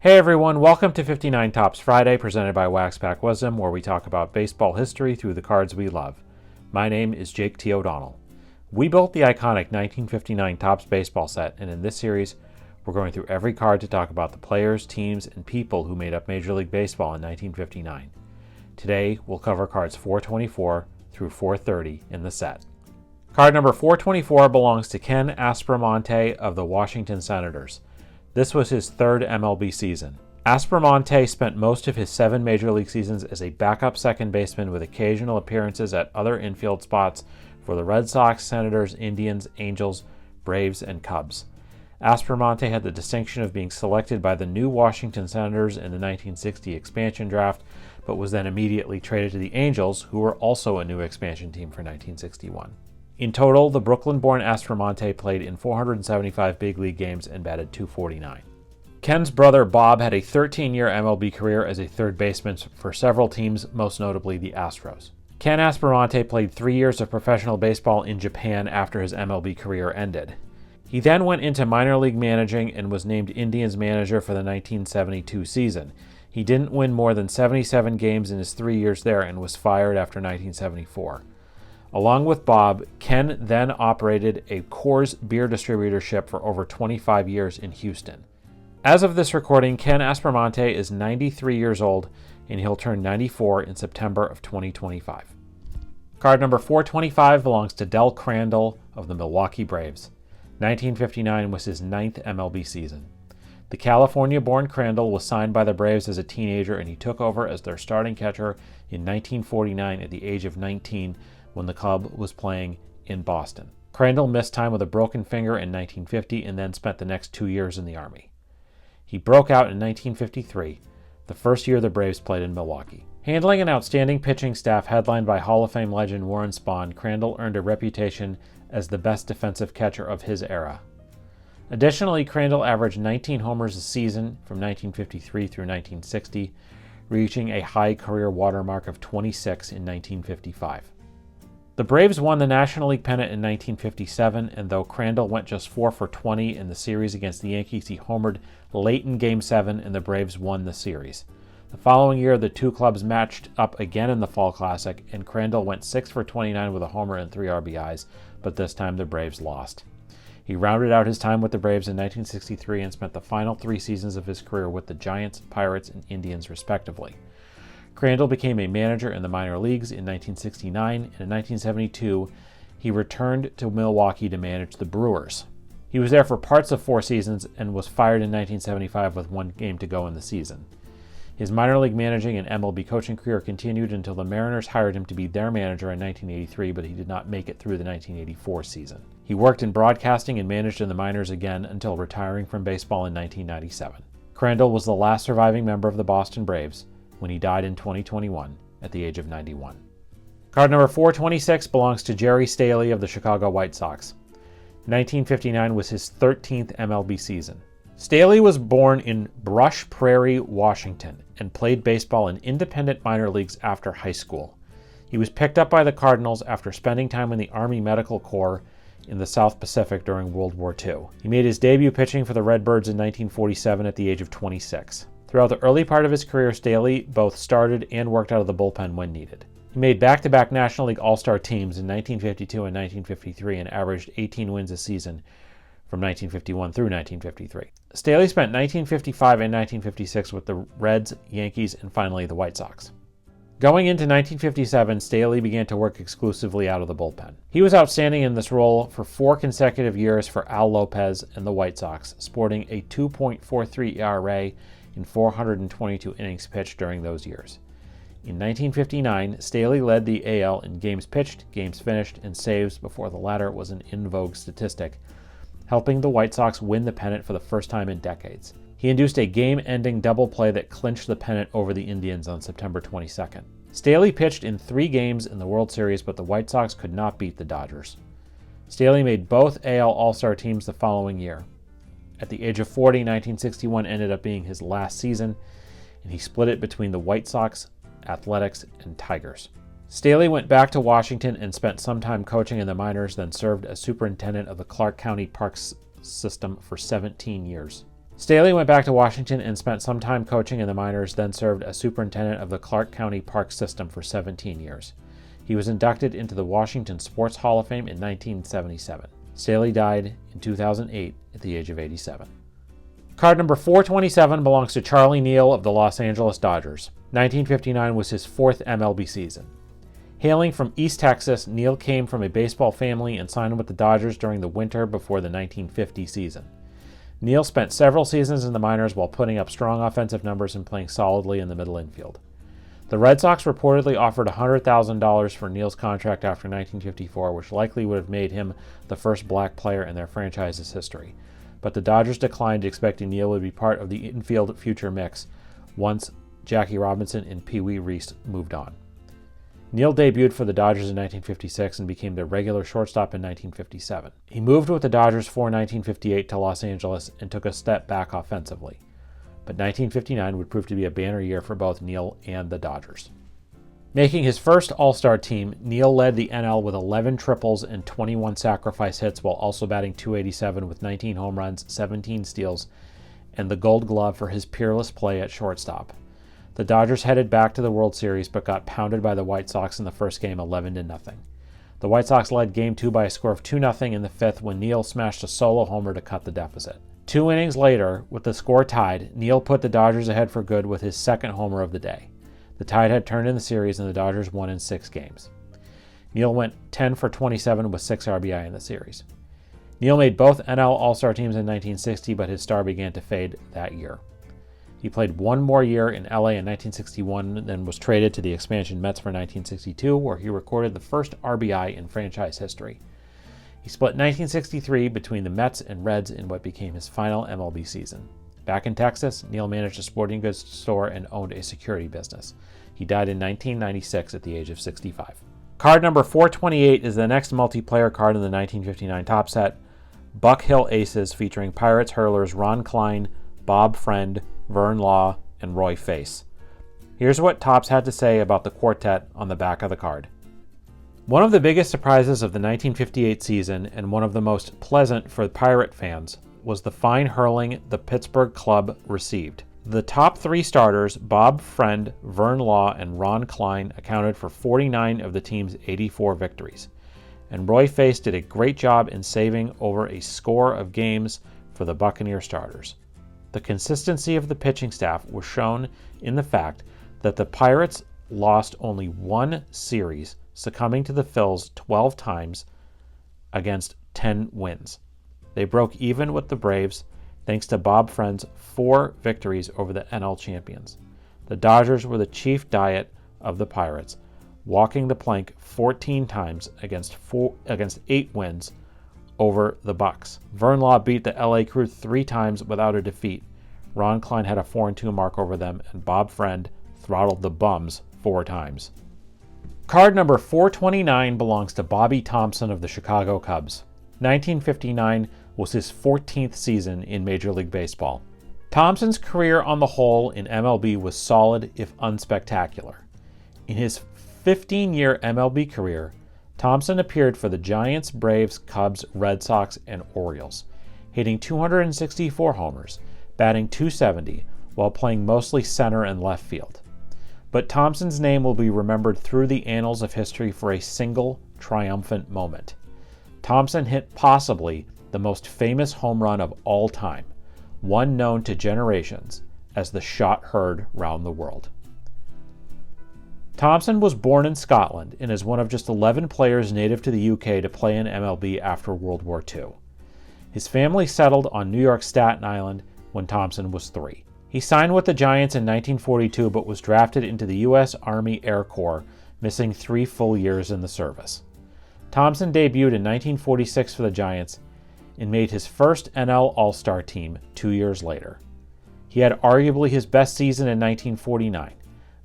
Hey everyone, welcome to 59 Tops Friday, presented by Wax Pack Wisdom, where we talk about baseball history through the cards we love. My name is Jake T. O'Donnell. We built the iconic 1959 Topps baseball set, and in this series, we're going through every card to talk about the players, teams, and people who made up Major League Baseball in 1959. Today, we'll cover cards 424 through 430 in the set. Card number 424 belongs to Ken Aspromonte of the Washington Senators. This was his third MLB season. Aspromonte spent most of his 7 Major League seasons as a backup second baseman with occasional appearances at other infield spots for the Red Sox, Senators, Indians, Angels, Braves, and Cubs. Aspromonte had the distinction of being selected by the new Washington Senators in the 1960 expansion draft, but was then immediately traded to the Angels, who were also a new expansion team for 1961. In total, the Brooklyn-born Aspromonte played in 475 big league games and batted .249. Ken's brother Bob had a 13-year MLB career as a third baseman for several teams, most notably the Astros. Ken Aspromonte played 3 years of professional baseball in Japan after his MLB career ended. He then went into minor league managing and was named Indians manager for the 1972 season. He didn't win more than 77 games in his 3 years there and was fired after 1974. Along with Bob, Ken then operated a Coors beer distributorship for over 25 years in Houston. As of this recording, Ken Aspromonte is 93 years old, and he'll turn 94 in September of 2025. Card number 425 belongs to Del Crandall of the Milwaukee Braves. 1959 was his 9th MLB season. The California-born Crandall was signed by the Braves as a teenager, and he took over as their starting catcher in 1949 at the age of 19, when the club was playing in Boston. Crandall missed time with a broken finger in 1950 and then spent the next 2 years in the Army. He broke out in 1953, the first year the Braves played in Milwaukee. Handling an outstanding pitching staff headlined by Hall of Fame legend Warren Spahn, Crandall earned a reputation as the best defensive catcher of his era. Additionally, Crandall averaged 19 homers a season from 1953 through 1960, reaching a high career watermark of 26 in 1955. The Braves won the National League pennant in 1957, and though Crandall went just 4 for 20 in the series against the Yankees, he homered late in Game 7, and the Braves won the series. The following year, the two clubs matched up again in the Fall Classic, and Crandall went 6 for 29 with a homer and 3 RBIs, but this time the Braves lost. He rounded out his time with the Braves in 1963 and spent the final 3 seasons of his career with the Giants, Pirates, and Indians, respectively. Crandall became a manager in the minor leagues in 1969, and in 1972, he returned to Milwaukee to manage the Brewers. He was there for parts of 4 seasons and was fired in 1975 with 1 game to go in the season. His minor league managing and MLB coaching career continued until the Mariners hired him to be their manager in 1983, but he did not make it through the 1984 season. He worked in broadcasting and managed in the minors again until retiring from baseball in 1997. Crandall was the last surviving member of the Boston Braves when he died in 2021 at the age of 91. Card number 426 belongs to Jerry Staley of the Chicago White Sox. 1959 was his 13th MLB season. Staley was born in Brush Prairie, Washington, and played baseball in independent minor leagues after high school. He was picked up by the Cardinals after spending time in the Army Medical Corps in the South Pacific during World War II. He made his debut pitching for the Redbirds in 1947 at the age of 26. Throughout the early part of his career, Staley both started and worked out of the bullpen when needed. He made back-to-back National League All-Star teams in 1952 and 1953 and averaged 18 wins a season from 1951 through 1953. Staley spent 1955 and 1956 with the Reds, Yankees, and finally the White Sox. Going into 1957, Staley began to work exclusively out of the bullpen. He was outstanding in this role for 4 consecutive years for Al Lopez and the White Sox, sporting a 2.43 ERA in 422 innings pitched during those years. In 1959, Staley led the AL in games pitched, games finished, and saves before the latter was an in vogue statistic, helping the White Sox win the pennant for the first time in decades. He induced a game-ending double play that clinched the pennant over the Indians on September 22nd. Staley pitched in 3 games in the World Series, but the White Sox could not beat the Dodgers. Staley made both AL All-Star teams the following year. At the age of 40, 1961 ended up being his last season, and he split it between the White Sox, Athletics, and Tigers. Staley went back to Washington and spent some time coaching in the minors, then served as superintendent of the Clark County Parks system for 17 years. Staley went back to Washington and spent some time coaching in the minors, then served as superintendent of the Clark County Park System for 17 years. He was inducted into the Washington Sports Hall of Fame in 1977. Staley died in 2008 at the age of 87. Card number 427 belongs to Charlie Neal of the Los Angeles Dodgers. 1959 was his fourth MLB season. Hailing from East Texas, Neal came from a baseball family and signed with the Dodgers during the winter before the 1950 season. Neal spent several seasons in the minors while putting up strong offensive numbers and playing solidly in the middle infield. The Red Sox reportedly offered $100,000 for Neal's contract after 1954, which likely would have made him the first black player in their franchise's history. But the Dodgers declined, expecting Neal would be part of the infield future mix once Jackie Robinson and Pee Wee Reese moved on. Neal debuted for the Dodgers in 1956 and became their regular shortstop in 1957. He moved with the Dodgers for 1958 to Los Angeles and took a step back offensively. But 1959 would prove to be a banner year for both Neal and the Dodgers. Making his first All-Star team, Neal led the NL with 11 triples and 21 sacrifice hits while also batting .287 with 19 home runs, 17 steals, and the Gold Glove for his peerless play at shortstop. The Dodgers headed back to the World Series but got pounded by the White Sox in the first game 11-0. The White Sox led Game 2 by a score of 2-0 in the fifth when Neal smashed a solo homer to cut the deficit. 2 innings later, with the score tied, Neal put the Dodgers ahead for good with his second homer of the day. The tide had turned in the series and the Dodgers won in 6 games. Neal went 10 for 27 with 6 RBI in the series. Neal made both NL All-Star teams in 1960, but his star began to fade that year. He played one more year in LA in 1961, then was traded to the expansion Mets for 1962, where he recorded the first RBI in franchise history. He split 1963 between the Mets and Reds in what became his final MLB season. Back in Texas, Neal managed a sporting goods store and owned a security business. He died in 1996 at the age of 65. Card number 428 is the next multiplayer card in the 1959 top set, Buck Hill Aces, featuring Pirates hurlers Ron Klein, Bob Friend, Vern Law, and Roy Face. Here's what Topps had to say about the quartet on the back of the card. One of the biggest surprises of the 1958 season, and one of the most pleasant for Pirate fans, was the fine hurling the Pittsburgh club received. The top 3 starters, Bob Friend, Vern Law, and Ron Klein, accounted for 49 of the team's 84 victories. And Roy Face did a great job in saving over a score of games for the Buccaneer starters. The consistency of the pitching staff was shown in the fact that the Pirates lost only 1 series, succumbing to the Phils 12 times against 10 wins. They broke even with the Braves thanks to Bob Friend's 4 victories over the NL champions. The Dodgers were the chief diet of the Pirates, walking the plank 14 times against 8 wins over the Bucks. Vern Law beat the LA Crew 3 times without a defeat. Ron Klein had a 4-2 mark over them, and Bob Friend throttled the Bums 4 times. Card number 429 belongs to Bobby Thomson of the Chicago Cubs. 1959 was his 14th season in Major League Baseball. Thomson's career on the whole in MLB was solid, if unspectacular. In his 15-year MLB career, Thomson appeared for the Giants, Braves, Cubs, Red Sox, and Orioles, hitting 264 homers, batting .270, while playing mostly center and left field. But Thomson's name will be remembered through the annals of history for a single triumphant moment. Thomson hit possibly the most famous home run of all time, one known to generations as the shot heard round the world. Thomson was born in Scotland and is one of just 11 players native to the UK to play in MLB after World War II. His family settled on New York's Staten Island when Thomson was 3. He signed with the Giants in 1942 but was drafted into the U.S. Army Air Corps, missing 3 full years in the service. Thomson debuted in 1946 for the Giants and made his first NL All-Star team 2 years later. He had arguably his best season in 1949,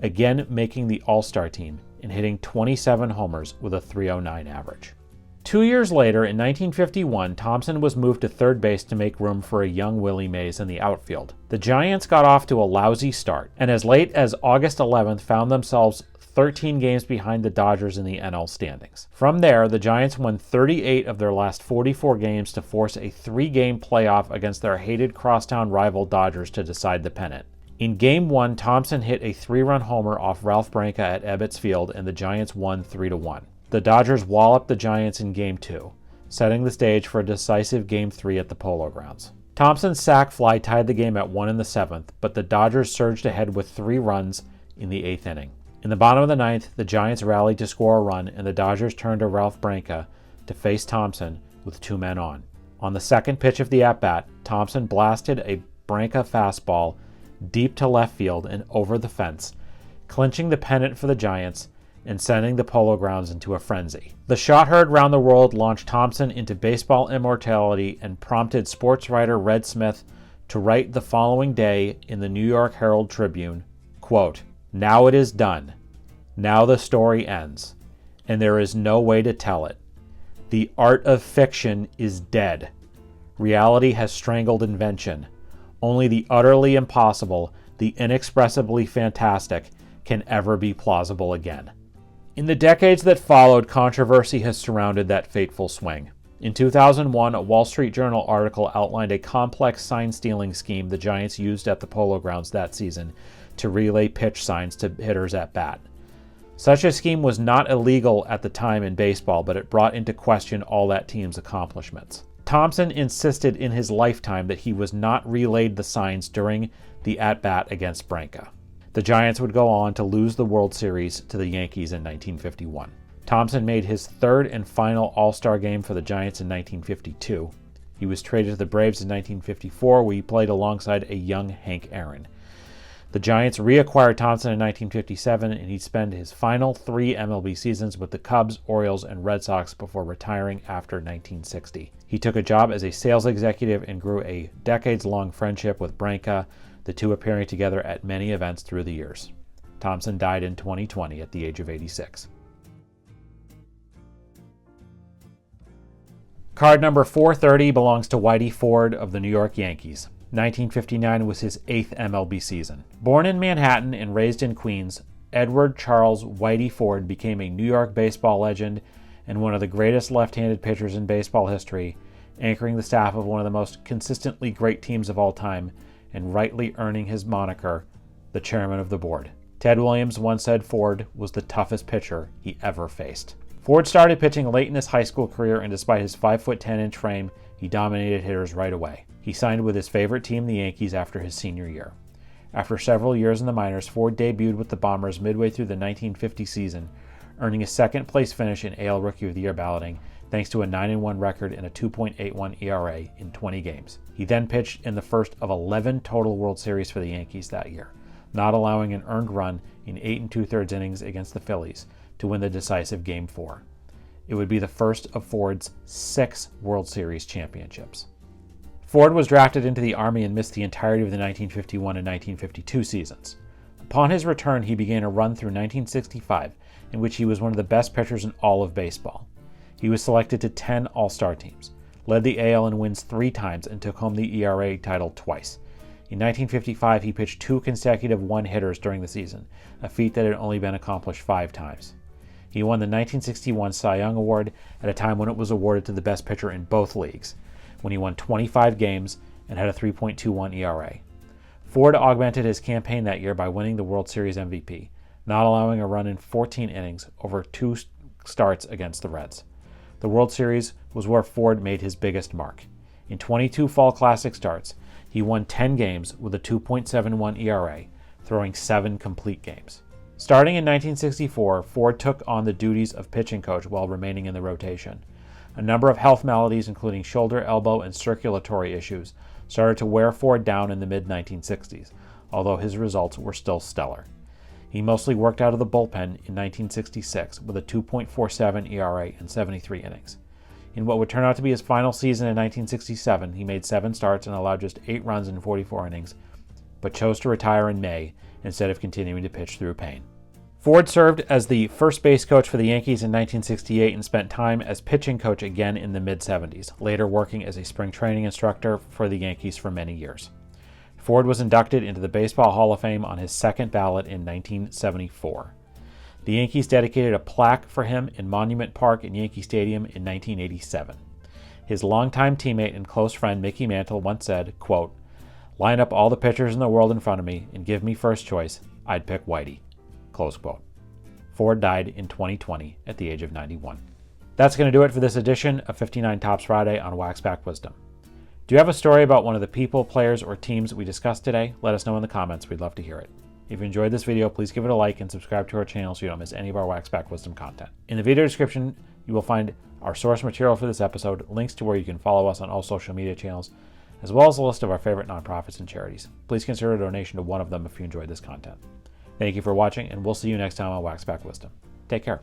again making the All-Star team and hitting 27 homers with a .309 average. 2 years later, in 1951, Thomson was moved to third base to make room for a young Willie Mays in the outfield. The Giants got off to a lousy start, and as late as August 11th found themselves 13 games behind the Dodgers in the NL standings. From there, the Giants won 38 of their last 44 games to force a 3-game playoff against their hated crosstown rival Dodgers to decide the pennant. In Game 1, Thomson hit a 3-run homer off Ralph Branca at Ebbets Field, and the Giants won 3-1. The Dodgers walloped the Giants in Game 2, setting the stage for a decisive Game 3 at the Polo Grounds. Thompson's sac fly tied the game at 1 in the 7th, but the Dodgers surged ahead with 3 runs in the 8th inning. In the bottom of the 9th, the Giants rallied to score a run, and the Dodgers turned to Ralph Branca to face Thomson with 2 men on. On the second pitch of the at-bat, Thomson blasted a Branca fastball deep to left field and over the fence, clinching the pennant for the Giants and sending the Polo Grounds into a frenzy. The shot heard round the world launched Thomson into baseball immortality and prompted sports writer Red Smith to write the following day in the New York Herald Tribune, quote, "Now it is done. Now the story ends, and there is no way to tell it. The art of fiction is dead. Reality has strangled invention. Only the utterly impossible, the inexpressibly fantastic, can ever be plausible again." In the decades that followed, controversy has surrounded that fateful swing. In 2001, a Wall Street Journal article outlined a complex sign-stealing scheme the Giants used at the Polo Grounds that season to relay pitch signs to hitters at bat. Such a scheme was not illegal at the time in baseball, but it brought into question all that team's accomplishments. Thomson insisted in his lifetime that he was not relayed the signs during the at-bat against Branca. The Giants would go on to lose the World Series to the Yankees in 1951. Thomson made his 3rd and final All-Star game for the Giants in 1952. He was traded to the Braves in 1954, where he played alongside a young Hank Aaron. The Giants reacquired Thomson in 1957, and he'd spend his final 3 MLB seasons with the Cubs, Orioles, and Red Sox before retiring after 1960. He took a job as a sales executive and grew a decades-long friendship with Branca, the two appearing together at many events through the years. Thomson died in 2020 at the age of 86. Card number 430 belongs to Whitey Ford of the New York Yankees. 1959 was his 8th MLB season. Born in Manhattan and raised in Queens, Edward Charles Whitey Ford became a New York baseball legend and one of the greatest left-handed pitchers in baseball history, anchoring the staff of one of the most consistently great teams of all time and rightly earning his moniker, the chairman of the board. Ted Williams once said Ford was the toughest pitcher he ever faced. Ford started pitching late in his high school career, and despite his 5'10" frame, he dominated hitters right away. He signed with his favorite team, the Yankees, after his senior year. After several years in the minors, Ford debuted with the Bombers midway through the 1950 season, earning a second-place finish in AL Rookie of the Year balloting, thanks to a 9-1 record and a 2.81 ERA in 20 games. He then pitched in the first of 11 total World Series for the Yankees that year, not allowing an earned run in 8 2/3 innings against the Phillies to win the decisive Game 4. It would be the first of Ford's 6 World Series championships. Ford was drafted into the Army and missed the entirety of the 1951 and 1952 seasons. Upon his return, he began a run through 1965, in which he was one of the best pitchers in all of baseball. He was selected to 10 All-Star teams, led the AL in wins 3 times, and took home the ERA title twice. In 1955, he pitched 2 consecutive one-hitters during the season, a feat that had only been accomplished 5 times. He won the 1961 Cy Young Award at a time when it was awarded to the best pitcher in both leagues, when he won 25 games and had a 3.21 ERA. Ford augmented his campaign that year by winning the World Series MVP, not allowing a run in 14 innings over 2 starts against the Reds. The World Series was where Ford made his biggest mark. In 22 Fall Classic starts, he won 10 games with a 2.71 ERA, throwing 7 complete games. Starting in 1964, Ford took on the duties of pitching coach while remaining in the rotation. A number of health maladies, including shoulder, elbow, and circulatory issues, started to wear Ford down in the mid-1960s, although his results were still stellar. He mostly worked out of the bullpen in 1966 with a 2.47 ERA and 73 innings. In what would turn out to be his final season in 1967, he made 7 starts and allowed just 8 runs in 44 innings, but chose to retire in May instead of continuing to pitch through pain. Ford served as the first base coach for the Yankees in 1968 and spent time as pitching coach again in the mid-70s, later working as a spring training instructor for the Yankees for many years. Ford was inducted into the Baseball Hall of Fame on his second ballot in 1974. The Yankees dedicated a plaque for him in Monument Park in Yankee Stadium in 1987. His longtime teammate and close friend Mickey Mantle once said, quote, "Line up all the pitchers in the world in front of me and give me first choice, I'd pick Whitey." Close quote. Ford died in 2020 at the age of 91. That's going to do it for this edition of 59 Tops Friday on Waxback Wisdom. Do you have a story about one of the people, players, or teams we discussed today? Let us know in the comments. We'd love to hear it. If you enjoyed this video, please give it a like and subscribe to our channel so you don't miss any of our Waxback Wisdom content. In the video description, you will find our source material for this episode, links to where you can follow us on all social media channels, as well as a list of our favorite nonprofits and charities. Please consider a donation to one of them if you enjoyed this content. Thank you for watching, and we'll see you next time on Waxback Wisdom. Take care.